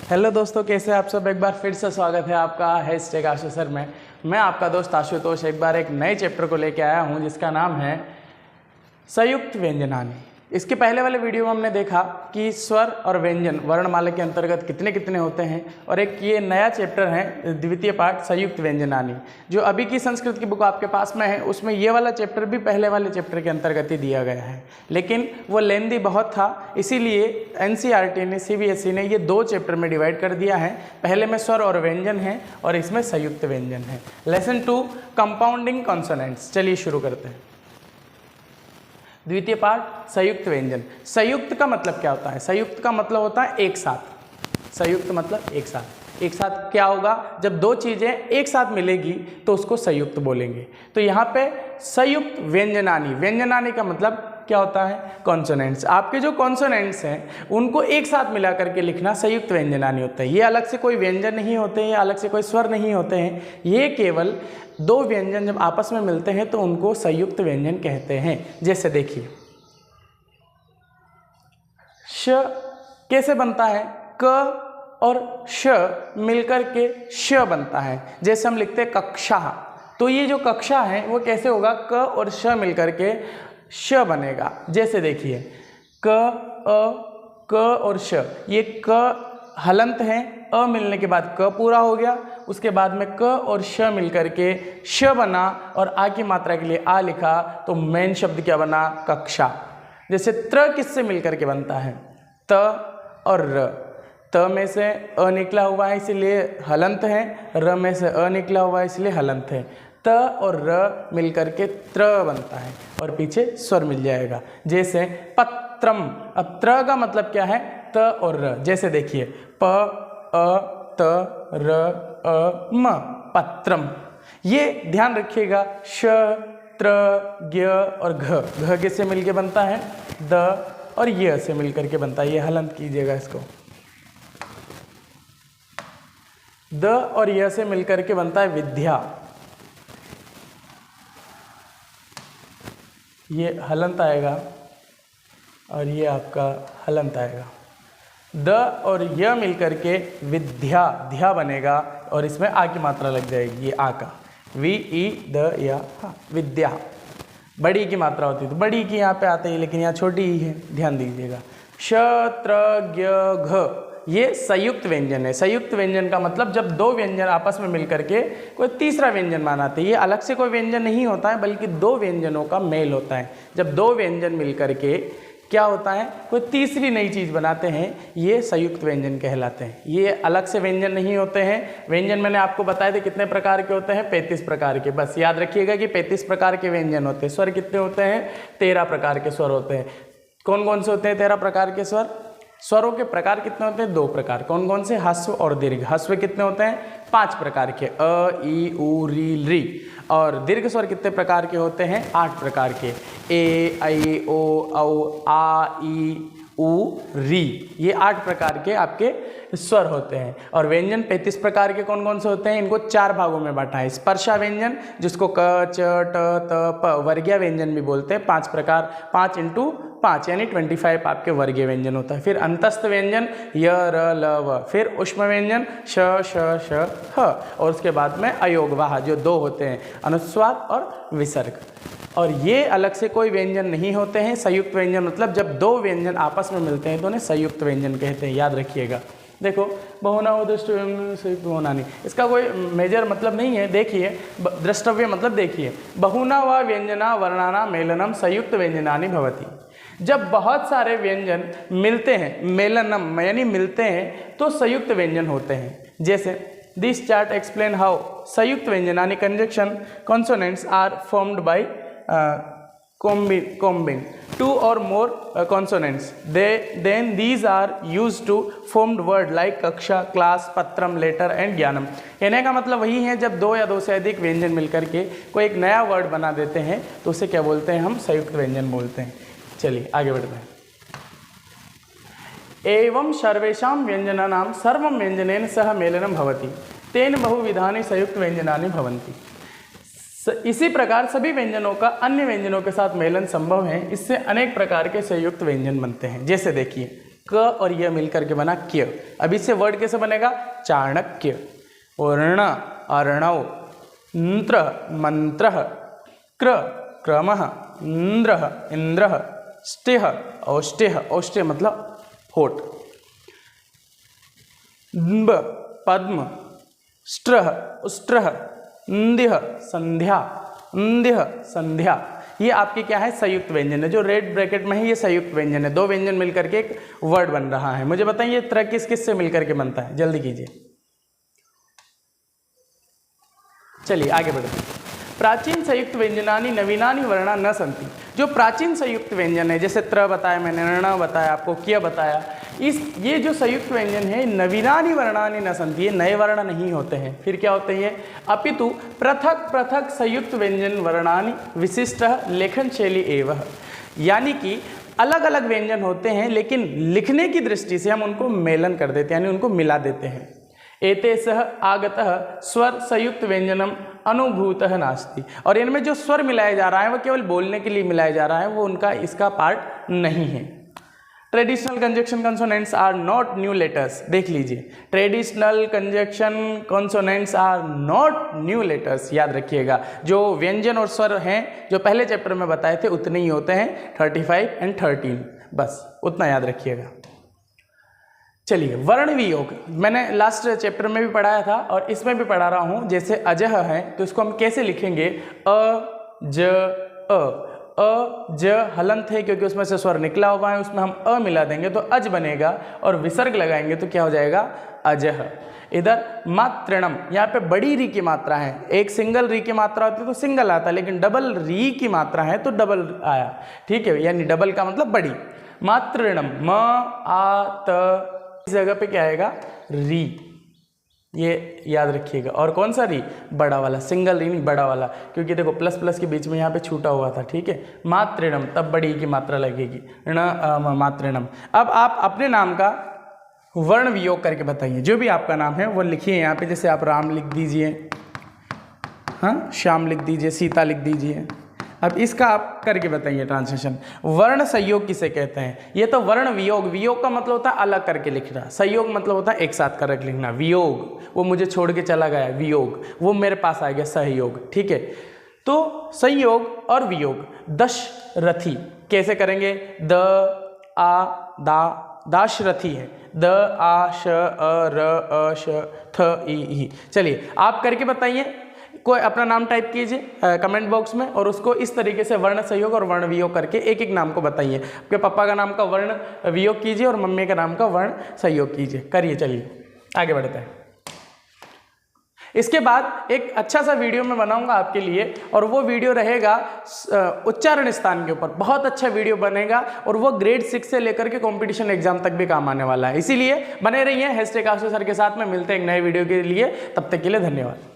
Hello दोस्तों, कैसे आप सब। एक बार फिर से स्वागत है आपका हैशटैग आशु सर में। मैं आपका दोस्त आशुतोष एक बार एक नए चैप्टर को लेके आया हूं जिसका नाम है संयुक्त व्यंजनानी। इसके पहले वाले वीडियो में हमने देखा कि स्वर और व्यंजन वर्णमाला के अंतर्गत कितने कितने होते हैं, और एक ये नया चैप्टर है द्वितीय पाठ संयुक्त व्यंजनानी जो अभी की संस्कृत की बुक आपके पास में है। उसमें ये वाला चैप्टर भी पहले वाले चैप्टर के अंतर्गत ही दिया गया है, लेकिन वो लेंदी बहुत था, इसीलिए एनसीईआरटी ने सीबीएसई ने ये दो चैप्टर में डिवाइड कर दिया है। पहले में स्वर और व्यंजन है और इसमें संयुक्त व्यंजन है। Lesson 2 compounding consonants. चलिए शुरू करते हैं। द्वितीय पाठ संयुक्त व्यंजन। संयुक्त का मतलब क्या होता है? संयुक्त का मतलब होता है एक साथ। संयुक्त मतलब एक साथ। एक साथ क्या होगा? जब दो चीजें एक साथ मिलेगी तो उसको संयुक्त बोलेंगे। तो यहाँ पे संयुक्त व्यंजनानी, व्यंजनानी का मतलब क्या होता है? कॉन्सोनेंट्स। आपके जो कॉन्सोनेंट्स हैं उनको एक साथ मिला करके लिखना संयुक्त व्यंजनानी होता है। ये अलग से कोई व्यंजन नहीं होते हैं, अलग से कोई स्वर नहीं होते हैं। ये केवल दो व्यंजन जब आपस में मिलते हैं तो उनको संयुक्त व्यंजन कहते हैं। जैसे देखिए, श कैसे बनता है? क और श मिलकर के श बनता है। जैसे हम लिखते हैं कक्षा, तो ये जो कक्षा है वो कैसे होगा? क और श मिलकर के श बनेगा। जैसे देखिए, क और श, ये क हलंत है, अ मिलने के बाद क पूरा हो गया, उसके बाद में क और श मिलकर के श बना, और आ की मात्रा के लिए आ लिखा, तो मेन शब्द क्या बना? कक्षा। जैसे त्र किससे मिलकर के बनता है? त और र। त में से अ निकला हुआ है इसलिए हलंत है, र में से अ निकला हुआ है इसलिए हलंत है। त और र मिलकर के त्र बनता है और पीछे स्वर मिल जाएगा। जैसे पत्रम। अब त्र का मतलब क्या है? त और र। जैसे देखिए, प अ त र अ म, पत्रम। ये ध्यान रखिएगा, श त्र ज्ञ और घ। घ किससे मिलके बनता है? द और य से मिलकर के बनता है। ये हलंत कीजिएगा इसको। द और य से मिलकर के बनता है विद्या। ये हलंत आएगा और ये आपका हलंत आएगा। द और य मिलकर के विद्या, ध्या बनेगा, और इसमें आ की मात्रा लग जाएगी। ये आ का वी ई द या हा, विद्या। बड़ी की मात्रा होती है तो बड़ी की यहाँ पे आते ही, लेकिन यहाँ छोटी ही है, ध्यान दीजिएगा। श त्र ज्ञ घ, ये संयुक्त व्यंजन है। संयुक्त व्यंजन का मतलब जब दो व्यंजन आपस में मिलकर के कोई तीसरा व्यंजन बनाते हैं। ये अलग से कोई व्यंजन नहीं होता है, बल्कि दो व्यंजनों का मेल होता है। जब दो व्यंजन मिलकर के क्या होता है? कोई तीसरी नई चीज़ बनाते हैं, ये संयुक्त व्यंजन कहलाते हैं। ये अलग से व्यंजन नहीं होते हैं। व्यंजन मैंने आपको बताए थे कितने प्रकार के होते हैं? 35 प्रकार के। बस याद रखिएगा कि 35 प्रकार के व्यंजन होते हैं। स्वर कितने होते हैं? 13 प्रकार के स्वर होते हैं। कौन कौन से होते हैं 13 प्रकार के स्वर? स्वरों के प्रकार कितने होते हैं? 2 प्रकार। कौन कौन से? ह्रस्व और दीर्घ। ह्रस्व कितने होते हैं? 5 प्रकार के, अ ई उ री री। और दीर्घ स्वर कितने प्रकार के होते हैं? 8 प्रकार के, ए ऐ ओ औ आ ई उ री। ये 8 प्रकार के आपके स्वर होते हैं। और व्यंजन 35 प्रकार के कौन कौन से होते हैं? इनको 4 भागों में बांटा है। स्पर्शा व्यंजन, जिसको क च ट त प, वर्गीय व्यंजन भी बोलते हैं। 5 प्रकार, 5 × 5 यानी 25 आपके वर्गीय व्यंजन होता है। फिर अंतस्थ व्यंजन य र ल व। फिर उष्म व्यंजन श श श ह। और उसके बाद में अयोगवाह, जो 2 होते हैं, अनुस्वार और विसर्ग। और ये अलग से कोई व्यंजन नहीं होते हैं। संयुक्त व्यंजन मतलब जब दो व्यंजन आपस में मिलते हैं तो उन्हें संयुक्त व्यंजन कहते हैं। याद रखिएगा। देखो, बहुना द्रष्टव्य संयुक्त बहुनानी, इसका कोई मेजर मतलब नहीं है। देखिए, द्रष्टव्य मतलब देखिए, बहुना व व्यंजना वर्णाना मेलनम संयुक्त व्यंजनानि भवति। जब बहुत सारे व्यंजन मिलते हैं, मेलनम यानी मिलते हैं, तो संयुक्त व्यंजन होते हैं। जैसे दिस चार्ट एक्सप्लेन हाउ संयुक्त व्यंजनानि conjunction consonants are formed by combine 2 or more consonants. Then these are used to formed word like कक्षा, क्लास, पत्रम, लेटर एंड ज्ञानम। कहने का मतलब वही है, जब 2 या 2 से अधिक व्यंजन मिलकर के कोई एक नया वर्ड बना देते हैं तो उसे क्या बोलते हैं? हम संयुक्त व्यंजन बोलते हैं। चलिए आगे बढ़ते हैं। एवं सर्वेषां व्यंजनानां सर्वं व्यंजनेन सह मेलनं भवति, तेन बहुविधानि संयुक्त व्यंजनानि भवन्ति। इसी प्रकार सभी व्यंजनों का अन्य व्यंजनों के साथ मेलन संभव है। इससे अनेक प्रकार के संयुक्त व्यंजन बनते हैं। जैसे देखिए, क और य मिलकर के बना क्य। अब इससे वर्ड कैसे बनेगा? चाणक्य। वर्ण अर्णव, नृ मंत्र, क्र क्रमः, इंद्र इंद्र, स्टेह औष्टेह, औष्टेह मतलब होठ, ब पद्म, स्ट्रह उष्ट्रह, न्दिह संध्या, न्दिह संध्या। ये आपके क्या है? संयुक्त व्यंजन है। जो रेड ब्रैकेट में है ये संयुक्त व्यंजन है। दो व्यंजन मिलकर के एक वर्ड बन रहा है। मुझे बताइए ये तरह किस किस से मिलकर के बनता है? जल्दी कीजिए। चलिए आगे बढ़ते हैं। प्राचीन संयुक्त व्यंजनानि नवीनानि वर्णा न सन्ति। जो प्राचीन संयुक्त व्यंजन है, जैसे त्र बताया मैंने, ण बताया आपको, क्य बताया, ये जो संयुक्त व्यंजन है नवीनानि वर्णानि न सन्ति, ये नए वर्ण नहीं होते हैं। फिर क्या होते हैं? अपितु पृथक पृथक संयुक्त व्यंजन वर्णानि विशिष्ट लेखन शैली एवं। यानी कि अलग अलग व्यंजन होते हैं लेकिन लिखने की दृष्टि से हम उनको मेलन कर देते हैं, यानी उनको मिला देते हैं। एतेसह आगतः स्वर संयुक्त व्यंजनम अनुभूतः नास्ति। और इनमें जो स्वर मिलाया जा रहा है वो केवल बोलने के लिए मिलाया जा रहा है, वो उनका इसका पार्ट नहीं है। Traditional conjunction consonants are not new letters. देख लीजिए, traditional conjunction consonants are not new letters. याद रखिएगा, जो व्यंजन और स्वर हैं जो पहले चैप्टर में बताए थे उतने ही होते हैं, 35 एंड 13, बस उतना याद रखिएगा। चलिए, वर्ण वियोग मैंने लास्ट चैप्टर में भी पढ़ाया था और इसमें भी पढ़ा रहा हूँ। जैसे अजह है तो इसको हम कैसे लिखेंगे? अ ज अ ज हलंत है क्योंकि उसमें से स्वर निकला हुआ है, उसमें हम अ मिला देंगे तो अज बनेगा, और विसर्ग लगाएंगे तो क्या हो जाएगा? अजह। इधर मात्रणम, यहाँ पे बड़ी री की मात्रा है। एक सिंगल री की मात्रा होती है तो सिंगल आता, लेकिन डबल री की मात्रा है तो डबल आया। ठीक है, यानी डबल का मतलब बड़ी। मात्रणम, म आ त, इस जगह पे क्या आएगा? री। ये याद रखिएगा। और कौन सा री? बड़ा वाला, सिंगल री नहीं, बड़ा वाला, क्योंकि देखो प्लस प्लस के बीच में यहाँ पे छूटा हुआ था। ठीक है, मात्रणम, तब बड़ी की मात्रा लगेगी, ण मात्रणम। अब आप अपने नाम का वर्ण वियोग करके बताइए। जो भी आपका नाम है वो लिखिए यहाँ पे। जैसे आप राम लिख दीजिए, हाँ, श्याम लिख दीजिए, सीता लिख दीजिए। अब इसका आप करके बताइए ट्रांसलेशन। वर्ण संयोग किसे कहते हैं? ये तो वर्ण वियोग, वियोग का मतलब होता है अलग करके लिखना, संयोग मतलब होता है एक साथ करके लिखना। वियोग, वो मुझे छोड़ के चला गया, वियोग, वो मेरे पास आ गया, सहयोग। ठीक है, तो संयोग और वियोग। दशरथी कैसे करेंगे? द आ दा, दाशरथी है, द आ श अ र अ श थ ई। चलिए आप करके बताइए। कोई अपना नाम टाइप कीजिए कमेंट बॉक्स में और उसको इस तरीके से वर्ण संयोग और वर्ण वियोग करके एक एक नाम को बताइए। आपके पापा का नाम का वर्ण वियोग कीजिए और मम्मी का नाम का वर्ण संयोग कीजिए। करिए, चलिए आगे बढ़ते हैं। इसके बाद एक अच्छा सा वीडियो मैं बनाऊंगा आपके लिए, और वो वीडियो रहेगा उच्चारण स्थान के ऊपर। बहुत अच्छा वीडियो बनेगा और वो ग्रेड 6 से लेकर के कंपटीशन एग्जाम तक भी काम आने वाला है। इसीलिए बने रहिए। #सर के साथ में मिलते हैं एक नए वीडियो के लिए। तब तक के लिए धन्यवाद।